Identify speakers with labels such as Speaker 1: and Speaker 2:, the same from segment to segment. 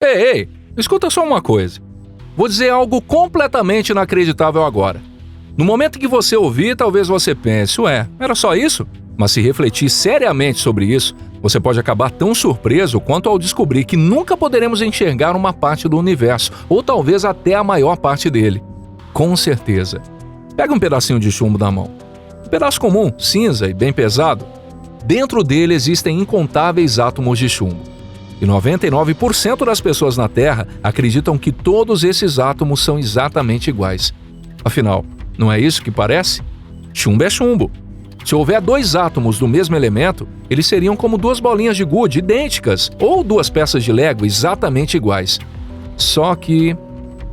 Speaker 1: Ei, escuta só uma coisa. Vou dizer algo completamente inacreditável agora. No momento que você ouvir, talvez você pense, ué, era só isso? Mas se refletir seriamente sobre isso, você pode acabar tão surpreso quanto ao descobrir que nunca poderemos enxergar uma parte do universo, ou talvez até a maior parte dele. Com certeza. Pega um pedacinho de chumbo na mão. Um pedaço comum, cinza e bem pesado. Dentro dele existem incontáveis átomos de chumbo. E 99% das pessoas na Terra acreditam que todos esses átomos são exatamente iguais. Afinal, não é isso que parece? Chumbo é chumbo. Se houver dois átomos do mesmo elemento, eles seriam como duas bolinhas de gude idênticas ou duas peças de Lego exatamente iguais. Só que,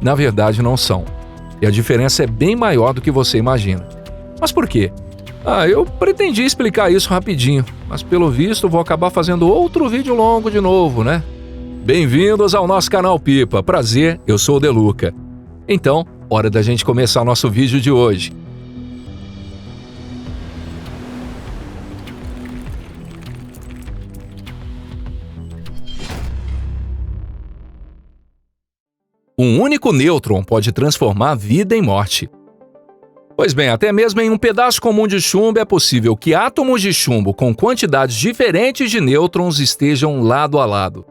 Speaker 1: na verdade, não são. E a diferença é bem maior do que você imagina. Mas por quê? Eu pretendi explicar isso rapidinho, mas pelo visto vou acabar fazendo outro vídeo longo de novo, né? Bem-vindos ao nosso canal Pipa. Prazer, eu sou o Deluca. Então, hora da gente começar nosso vídeo de hoje. Um único nêutron pode transformar vida em morte. Pois bem, até mesmo em um pedaço comum de chumbo é possível que átomos de chumbo com quantidades diferentes de nêutrons estejam lado a lado.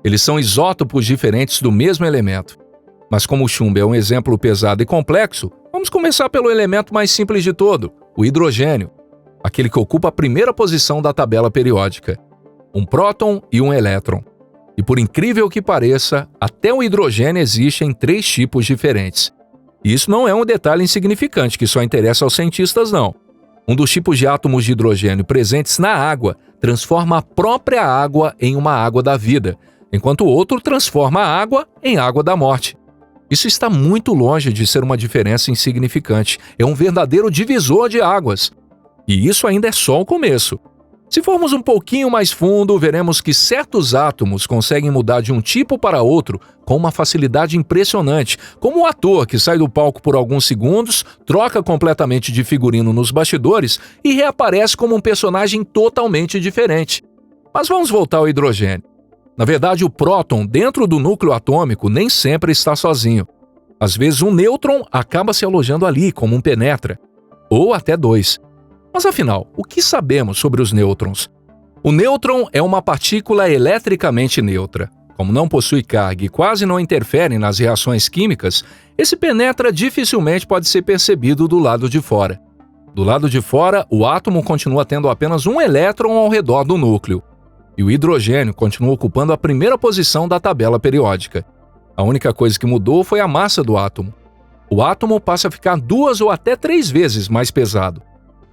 Speaker 1: Eles são isótopos diferentes do mesmo elemento. Mas como o chumbo é um exemplo pesado e complexo, vamos começar pelo elemento mais simples de todo, o hidrogênio, aquele que ocupa a primeira posição da tabela periódica. Um próton e um elétron. E por incrível que pareça, até o hidrogênio existe em 3 tipos diferentes. E isso não é um detalhe insignificante que só interessa aos cientistas, não. Um dos tipos de átomos de hidrogênio presentes na água transforma a própria água em uma água da vida, enquanto o outro transforma a água em água da morte. Isso está muito longe de ser uma diferença insignificante. É um verdadeiro divisor de águas. E isso ainda é só o começo. Se formos um pouquinho mais fundo, veremos que certos átomos conseguem mudar de um tipo para outro com uma facilidade impressionante, como o ator que sai do palco por alguns segundos, troca completamente de figurino nos bastidores e reaparece como um personagem totalmente diferente. Mas vamos voltar ao hidrogênio. Na verdade, o próton dentro do núcleo atômico nem sempre está sozinho. Às vezes um nêutron acaba se alojando ali como um penetra, ou até 2. Mas afinal, o que sabemos sobre os nêutrons? O nêutron é uma partícula eletricamente neutra. Como não possui carga e quase não interfere nas reações químicas, esse penetra dificilmente pode ser percebido do lado de fora. Do lado de fora, o átomo continua tendo apenas um elétron ao redor do núcleo. E o hidrogênio continua ocupando a primeira posição da tabela periódica. A única coisa que mudou foi a massa do átomo. O átomo passa a ficar 2 ou até 3 vezes mais pesado.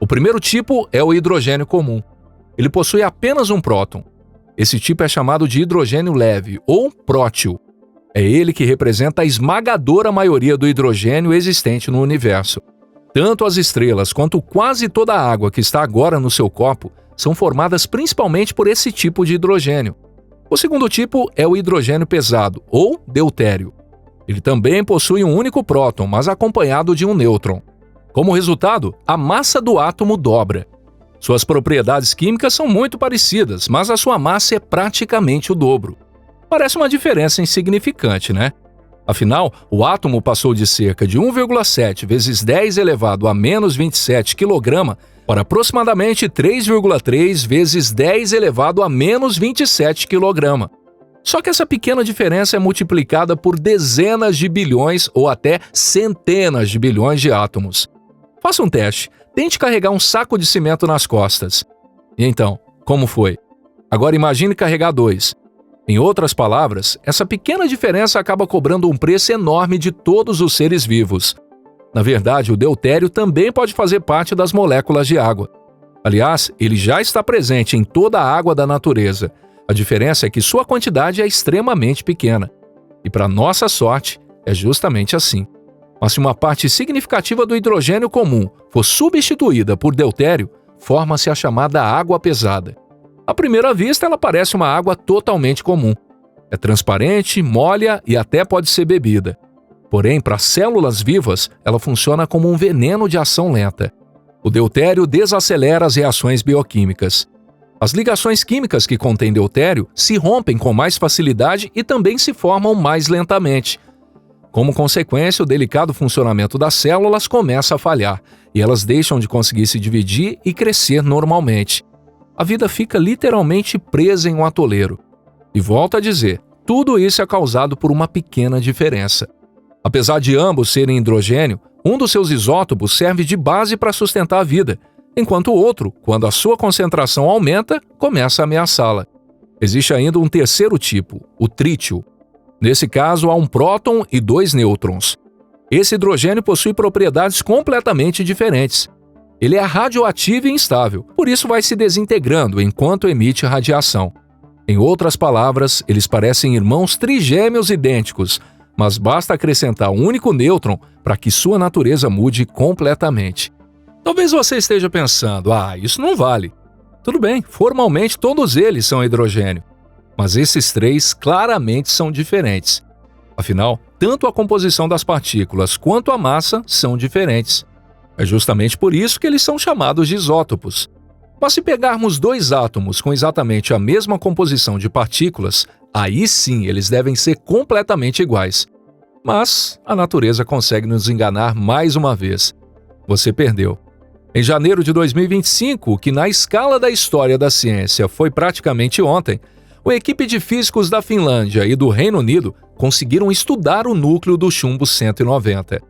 Speaker 1: O primeiro tipo é o hidrogênio comum. Ele possui apenas um próton. Esse tipo é chamado de hidrogênio leve, ou prótil. É ele que representa a esmagadora maioria do hidrogênio existente no universo. Tanto as estrelas quanto quase toda a água que está agora no seu copo são formadas principalmente por esse tipo de hidrogênio. O segundo tipo é o hidrogênio pesado, ou deutério. Ele também possui um único próton, mas acompanhado de um nêutron. Como resultado, a massa do átomo dobra. Suas propriedades químicas são muito parecidas, mas a sua massa é praticamente o dobro. Parece uma diferença insignificante, né? Afinal, o átomo passou de cerca de 1,7 vezes 10 elevado a menos 27 kg para aproximadamente 3,3 vezes 10 elevado a menos 27 kg. Só que essa pequena diferença é multiplicada por dezenas de bilhões ou até centenas de bilhões de átomos. Faça um teste. Tente carregar um saco de cimento nas costas. E então, como foi? Agora imagine carregar 2. Em outras palavras, essa pequena diferença acaba cobrando um preço enorme de todos os seres vivos. Na verdade, o deutério também pode fazer parte das moléculas de água. Aliás, ele já está presente em toda a água da natureza. A diferença é que sua quantidade é extremamente pequena. E para nossa sorte, é justamente assim. Mas se uma parte significativa do hidrogênio comum for substituída por deutério, forma-se a chamada água pesada. À primeira vista, ela parece uma água totalmente comum. É transparente, molha e até pode ser bebida. Porém, para células vivas, ela funciona como um veneno de ação lenta. O deutério desacelera as reações bioquímicas. As ligações químicas que contêm deutério se rompem com mais facilidade e também se formam mais lentamente. Como consequência, o delicado funcionamento das células começa a falhar e elas deixam de conseguir se dividir e crescer normalmente. A vida fica literalmente presa em um atoleiro. E volto a dizer, tudo isso é causado por uma pequena diferença. Apesar de ambos serem hidrogênio, um dos seus isótopos serve de base para sustentar a vida, enquanto o outro, quando a sua concentração aumenta, começa a ameaçá-la. Existe ainda um terceiro tipo, o trítio. Nesse caso, há um próton e 2 nêutrons. Esse hidrogênio possui propriedades completamente diferentes. Ele é radioativo e instável, por isso vai se desintegrando enquanto emite radiação. Em outras palavras, eles parecem irmãos trigêmeos idênticos, mas basta acrescentar um único nêutron para que sua natureza mude completamente. Talvez você esteja pensando, isso não vale. Tudo bem, formalmente todos eles são hidrogênio, mas esses 3 claramente são diferentes. Afinal, tanto a composição das partículas quanto a massa são diferentes. É justamente por isso que eles são chamados de isótopos. Mas se pegarmos 2 átomos com exatamente a mesma composição de partículas, aí sim eles devem ser completamente iguais. Mas a natureza consegue nos enganar mais uma vez. Você perdeu. Em janeiro de 2025, que na escala da história da ciência foi praticamente ontem, uma equipe de físicos da Finlândia e do Reino Unido conseguiram estudar o núcleo do chumbo 190.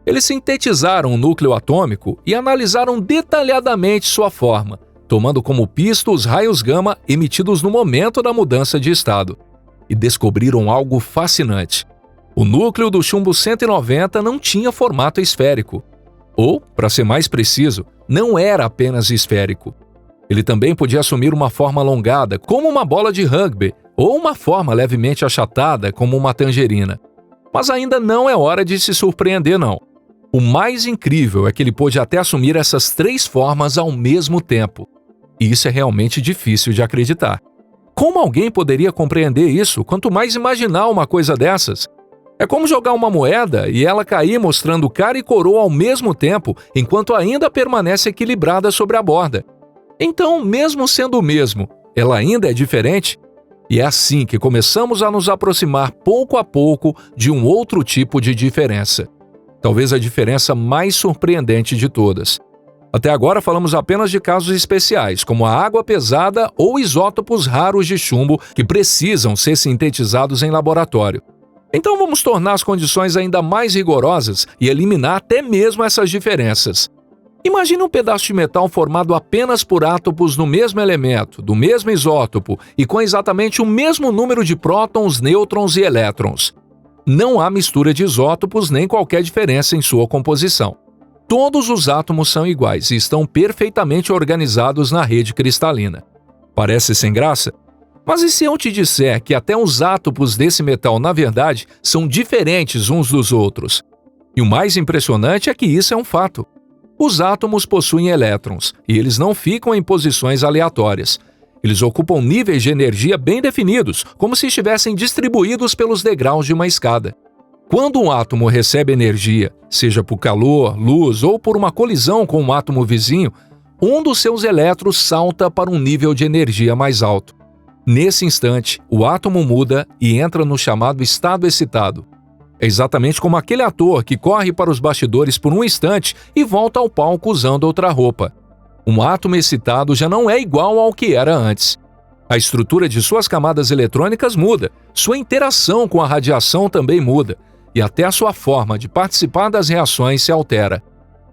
Speaker 1: Eles sintetizaram o núcleo atômico e analisaram detalhadamente sua forma, tomando como pista os raios gama emitidos no momento da mudança de estado. E descobriram algo fascinante. O núcleo do chumbo 190 não tinha formato esférico. Ou, para ser mais preciso, não era apenas esférico. Ele também podia assumir uma forma alongada, como uma bola de rugby, ou uma forma levemente achatada, como uma tangerina. Mas ainda não é hora de se surpreender, não. O mais incrível é que ele pôde até assumir essas 3 formas ao mesmo tempo. E isso é realmente difícil de acreditar. Como alguém poderia compreender isso, quanto mais imaginar uma coisa dessas? É como jogar uma moeda e ela cair mostrando cara e coroa ao mesmo tempo, enquanto ainda permanece equilibrada sobre a borda. Então, mesmo sendo o mesmo, ela ainda é diferente? E é assim que começamos a nos aproximar pouco a pouco de um outro tipo de diferença. Talvez a diferença mais surpreendente de todas. Até agora falamos apenas de casos especiais, como a água pesada ou isótopos raros de chumbo que precisam ser sintetizados em laboratório. Então vamos tornar as condições ainda mais rigorosas e eliminar até mesmo essas diferenças. Imagine um pedaço de metal formado apenas por átomos no mesmo elemento, do mesmo isótopo e com exatamente o mesmo número de prótons, nêutrons e elétrons. Não há mistura de isótopos nem qualquer diferença em sua composição. Todos os átomos são iguais e estão perfeitamente organizados na rede cristalina. Parece sem graça? Mas e se eu te disser que até os átomos desse metal, na verdade, são diferentes uns dos outros? E o mais impressionante é que isso é um fato. Os átomos possuem elétrons e eles não ficam em posições aleatórias. Eles ocupam níveis de energia bem definidos, como se estivessem distribuídos pelos degraus de uma escada. Quando um átomo recebe energia, seja por calor, luz ou por uma colisão com um átomo vizinho, um dos seus elétrons salta para um nível de energia mais alto. Nesse instante, o átomo muda e entra no chamado estado excitado. É exatamente como aquele ator que corre para os bastidores por um instante e volta ao palco usando outra roupa. Um átomo excitado já não é igual ao que era antes. A estrutura de suas camadas eletrônicas muda, sua interação com a radiação também muda, e até a sua forma de participar das reações se altera.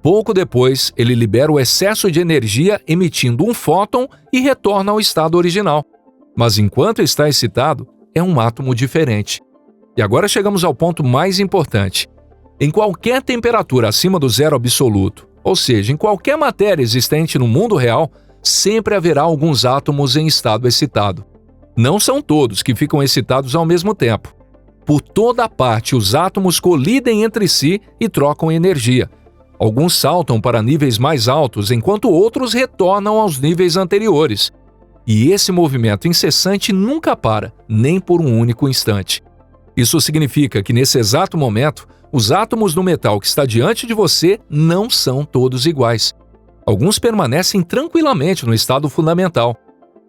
Speaker 1: Pouco depois, ele libera o excesso de energia emitindo um fóton e retorna ao estado original. Mas enquanto está excitado, é um átomo diferente. E agora chegamos ao ponto mais importante. Em qualquer temperatura acima do zero absoluto, ou seja, em qualquer matéria existente no mundo real, sempre haverá alguns átomos em estado excitado. Não são todos que ficam excitados ao mesmo tempo. Por toda parte, os átomos colidem entre si e trocam energia. Alguns saltam para níveis mais altos, enquanto outros retornam aos níveis anteriores. E esse movimento incessante nunca para, nem por um único instante. Isso significa que, nesse exato momento, os átomos do metal que está diante de você não são todos iguais. Alguns permanecem tranquilamente no estado fundamental.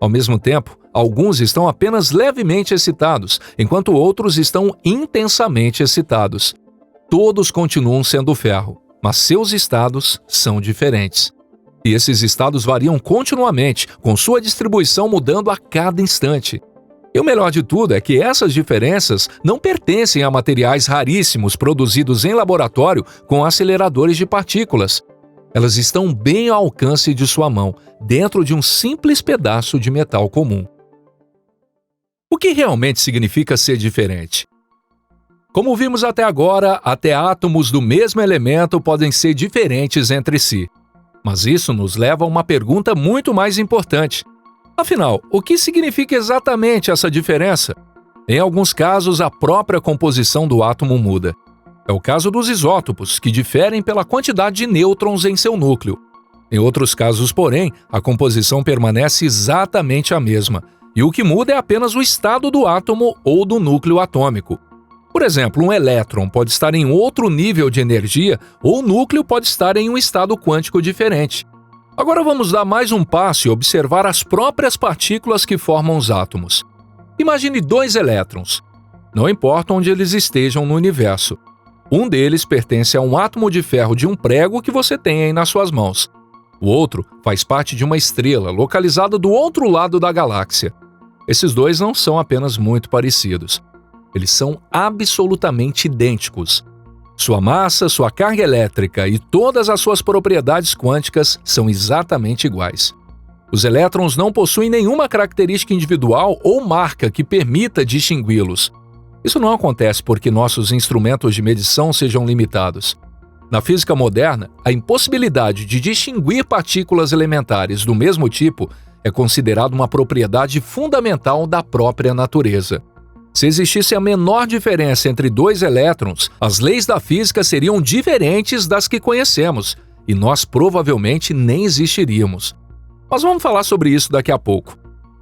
Speaker 1: Ao mesmo tempo, alguns estão apenas levemente excitados, enquanto outros estão intensamente excitados. Todos continuam sendo ferro, mas seus estados são diferentes. E esses estados variam continuamente, com sua distribuição mudando a cada instante. E o melhor de tudo é que essas diferenças não pertencem a materiais raríssimos produzidos em laboratório com aceleradores de partículas. Elas estão bem ao alcance de sua mão, dentro de um simples pedaço de metal comum. O que realmente significa ser diferente? Como vimos até agora, até átomos do mesmo elemento podem ser diferentes entre si. Mas isso nos leva a uma pergunta muito mais importante. Afinal, o que significa exatamente essa diferença? Em alguns casos, a própria composição do átomo muda. É o caso dos isótopos, que diferem pela quantidade de nêutrons em seu núcleo. Em outros casos, porém, a composição permanece exatamente a mesma, e o que muda é apenas o estado do átomo ou do núcleo atômico. Por exemplo, um elétron pode estar em outro nível de energia ou o núcleo pode estar em um estado quântico diferente. Agora vamos dar mais um passo e observar as próprias partículas que formam os átomos. Imagine 2 elétrons. Não importa onde eles estejam no universo. Um deles pertence a um átomo de ferro de um prego que você tem aí nas suas mãos. O outro faz parte de uma estrela localizada do outro lado da galáxia. Esses dois não são apenas muito parecidos. Eles são absolutamente idênticos. Sua massa, sua carga elétrica e todas as suas propriedades quânticas são exatamente iguais. Os elétrons não possuem nenhuma característica individual ou marca que permita distingui-los. Isso não acontece porque nossos instrumentos de medição sejam limitados. Na física moderna, a impossibilidade de distinguir partículas elementares do mesmo tipo é considerada uma propriedade fundamental da própria natureza. Se existisse a menor diferença entre 2 elétrons, as leis da física seriam diferentes das que conhecemos, e nós provavelmente nem existiríamos. Mas vamos falar sobre isso daqui a pouco.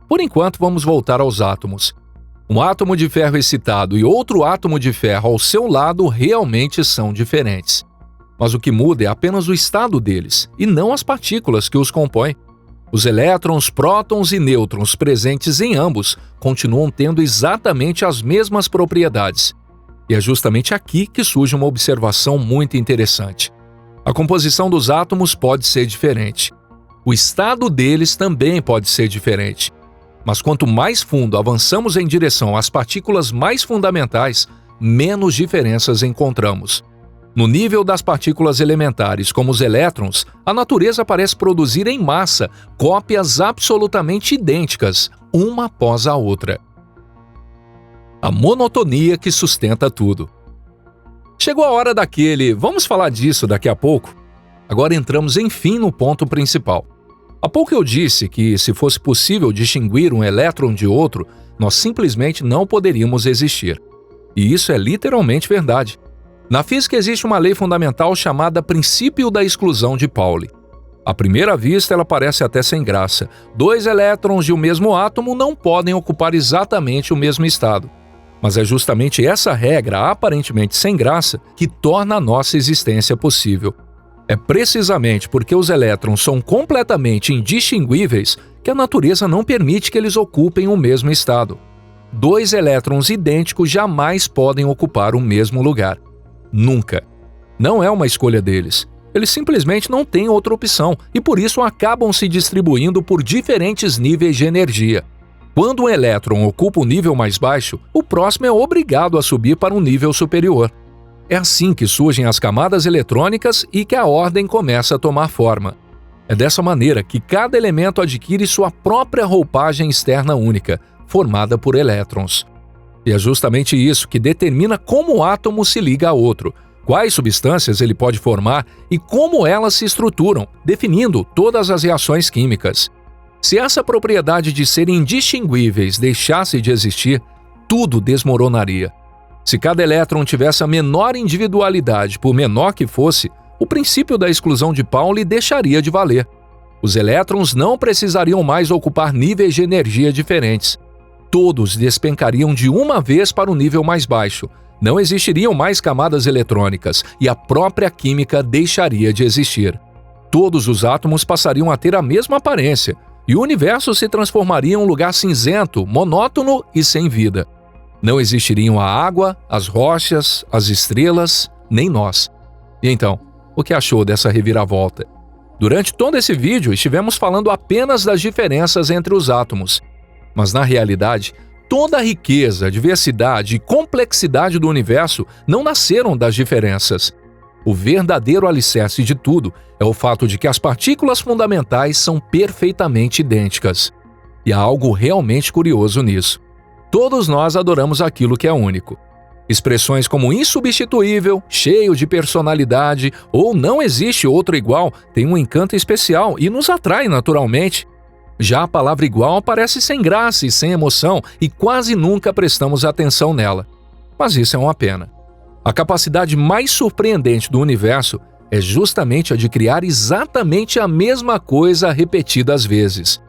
Speaker 1: Por enquanto, vamos voltar aos átomos. Um átomo de ferro excitado e outro átomo de ferro ao seu lado realmente são diferentes. Mas o que muda é apenas o estado deles, e não as partículas que os compõem. Os elétrons, prótons e nêutrons presentes em ambos continuam tendo exatamente as mesmas propriedades. E é justamente aqui que surge uma observação muito interessante. A composição dos átomos pode ser diferente. O estado deles também pode ser diferente. Mas quanto mais fundo avançamos em direção às partículas mais fundamentais, menos diferenças encontramos. No nível das partículas elementares, como os elétrons, a natureza parece produzir em massa cópias absolutamente idênticas, uma após a outra. A monotonia que sustenta tudo. Chegou a hora daquele "vamos falar disso daqui a pouco"? Agora entramos enfim no ponto principal. Há pouco eu disse que, se fosse possível distinguir um elétron de outro, nós simplesmente não poderíamos existir. E isso é literalmente verdade. Na física existe uma lei fundamental chamada princípio da exclusão de Pauli. À primeira vista, ela parece até sem graça. 2 elétrons de um mesmo átomo não podem ocupar exatamente o mesmo estado. Mas é justamente essa regra, aparentemente sem graça, que torna a nossa existência possível. É precisamente porque os elétrons são completamente indistinguíveis que a natureza não permite que eles ocupem o mesmo estado. 2 elétrons idênticos jamais podem ocupar o mesmo lugar. Nunca. Não é uma escolha deles. Eles simplesmente não têm outra opção e por isso acabam se distribuindo por diferentes níveis de energia. Quando um elétron ocupa o nível mais baixo, o próximo é obrigado a subir para um nível superior. É assim que surgem as camadas eletrônicas e que a ordem começa a tomar forma. É dessa maneira que cada elemento adquire sua própria roupagem externa única, formada por elétrons. E é justamente isso que determina como o átomo se liga a outro, quais substâncias ele pode formar e como elas se estruturam, definindo todas as reações químicas. Se essa propriedade de serem indistinguíveis deixasse de existir, tudo desmoronaria. Se cada elétron tivesse a menor individualidade, por menor que fosse, o princípio da exclusão de Pauli deixaria de valer. Os elétrons não precisariam mais ocupar níveis de energia diferentes. Todos despencariam de uma vez para o nível mais baixo. Não existiriam mais camadas eletrônicas e a própria química deixaria de existir. Todos os átomos passariam a ter a mesma aparência, e o universo se transformaria em um lugar cinzento, monótono e sem vida. Não existiriam a água, as rochas, as estrelas, nem nós. E então, o que achou dessa reviravolta? Durante todo esse vídeo, estivemos falando apenas das diferenças entre os átomos. Mas, na realidade, toda a riqueza, diversidade e complexidade do universo não nasceram das diferenças. O verdadeiro alicerce de tudo é o fato de que as partículas fundamentais são perfeitamente idênticas. E há algo realmente curioso nisso. Todos nós adoramos aquilo que é único. Expressões como insubstituível, cheio de personalidade ou não existe outro igual têm um encanto especial e nos atrai naturalmente. Já a palavra igual parece sem graça e sem emoção e quase nunca prestamos atenção nela. Mas isso é uma pena. A capacidade mais surpreendente do universo é justamente a de criar exatamente a mesma coisa repetidas vezes.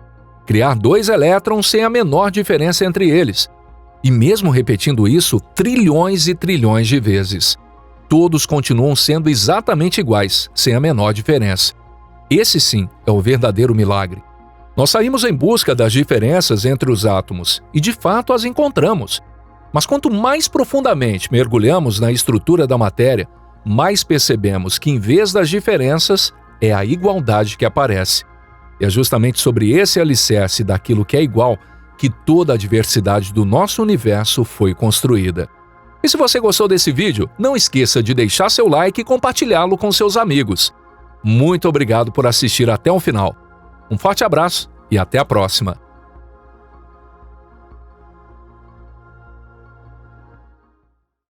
Speaker 1: Criar 2 elétrons sem a menor diferença entre eles. E mesmo repetindo isso trilhões e trilhões de vezes. Todos continuam sendo exatamente iguais, sem a menor diferença. Esse sim é o verdadeiro milagre. Nós saímos em busca das diferenças entre os átomos e de fato as encontramos. Mas quanto mais profundamente mergulhamos na estrutura da matéria, mais percebemos que em vez das diferenças, é a igualdade que aparece. E é justamente sobre esse alicerce daquilo que é igual que toda a diversidade do nosso universo foi construída. E se você gostou desse vídeo, não esqueça de deixar seu like e compartilhá-lo com seus amigos. Muito obrigado por assistir até o final. Um forte abraço e até a próxima!